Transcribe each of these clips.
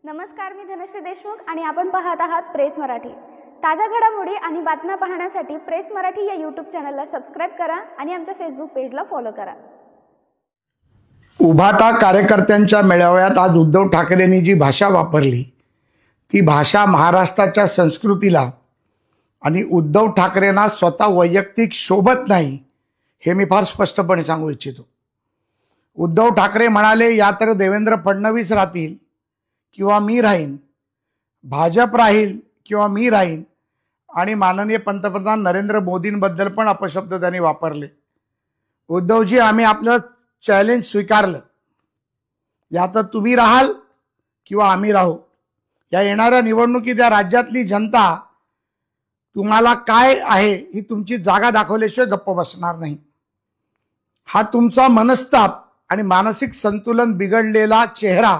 नमस्कार, मी धनश्री देशमुख आणि आपण पाहत आहात प्रेस मराठी। ताज्या घडामोडी आणि बातम्या पाहण्यासाठी प्रेस मराठी या यूट्यूब चॅनलला सबस्क्राइब करा आणि आमच्या फेसबुक पेजला फॉलो करा। उभाटा कार्यकर्त्यांच्या मेळाव्यात आज उद्धव ठाकरेंनी जी भाषा वापरली ती भाषा महाराष्ट्राच्या संस्कृतीला आणि उद्धव ठाकरेंना स्वतः वैयक्तिक शोभत नाही हे मी फार स्पष्टपणे सांगू इच्छितो। उद्धव ठाकरे म्हणाले या तर देवेंद्र फडणवीस राहतील किंवा मी राहीन, भाजप राहील किंवा मी राहीन, आणि माननीय पंतप्रधान नरेंद्र मोदींबद्दल पण अपशब्द त्यांनी वापरले। उद्धवजी, आम्ही आपलं चॅलेंज स्वीकारलं, या तर तुम्ही राहाल किंवा आम्ही राहू। या येणाऱ्या निवडणुकीत या राज्यातली जनता तुम्हाला काय आहे ही तुमची जागा दाखवल्याशिवाय गप्प बसणार नाही। हा तुमचा मनस्ताप आणि मानसिक संतुलन बिघडलेला चेहरा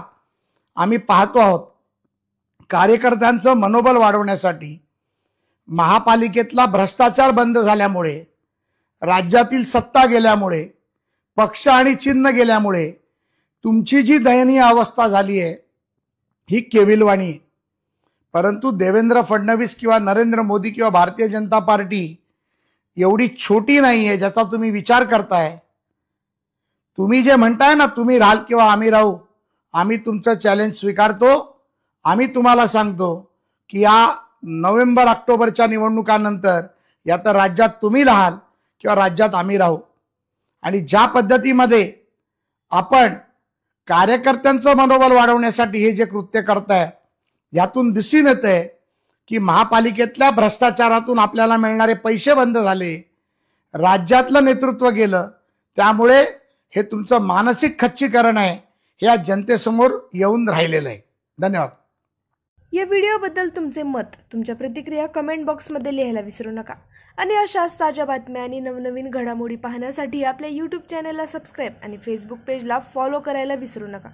आम्ही पाहतो आहोत। कार्यकर्त्यांचं मनोबल वाढवण्यासाठी महापालिकेतला भ्रष्टाचार बंद झाल्यामुळे, राज्यातील सत्ता गेल्यामुळे, पक्ष आणि चिन्ह गेल्यामुळे तुमची जी दयनीय अवस्था झाली आहे ही केविलवाणी आहे। परंतु देवेंद्र फडणवीस किंवा नरेंद्र मोदी किंवा भारतीय जनता पार्टी एवढी छोटी नाही आहे ज्याचा तुम्ही विचार करताय। तुम्ही जे म्हणताय ना, तुम्ही राहाल किंवा आम्ही राहू, आम्ही तुमचं चॅलेंज स्वीकारतो। आम्ही तुम्हाला सांगतो की या नोव्हेंबर-ऑक्टोबरच्या निवडणुकांनंतर या तर राज्यात तुम्ही राहाल किंवा राज्यात आम्ही राहू। आणि ज्या पद्धतीमध्ये आपण कार्यकर्त्यांचं मनोबल वाढवण्यासाठी हे जे कृत्य करताय यातून दिसून येते की महापालिकेतल्या भ्रष्टाचारातून आपल्याला मिळणारे पैसे बंद झाले, राज्यातलं नेतृत्व गेलं, त्यामुळे हे तुमचं मानसिक खच्चीकरण आहे हे आज जनतेसमोर येऊन राहिलेलं आहे। धन्यवाद। या व्हिडिओबद्दल तुमचे मत, तुमच्या प्रतिक्रिया कमेंट बॉक्समध्ये लिहायला विसरू नका आणि अशाच ताज्या बातम्या आणि नवनवीन घडामोडी पाहण्यासाठी आपल्या यूट्यूब चॅनलला सबस्क्राईब आणि फेसबुक पेजला फॉलो करायला विसरू नका।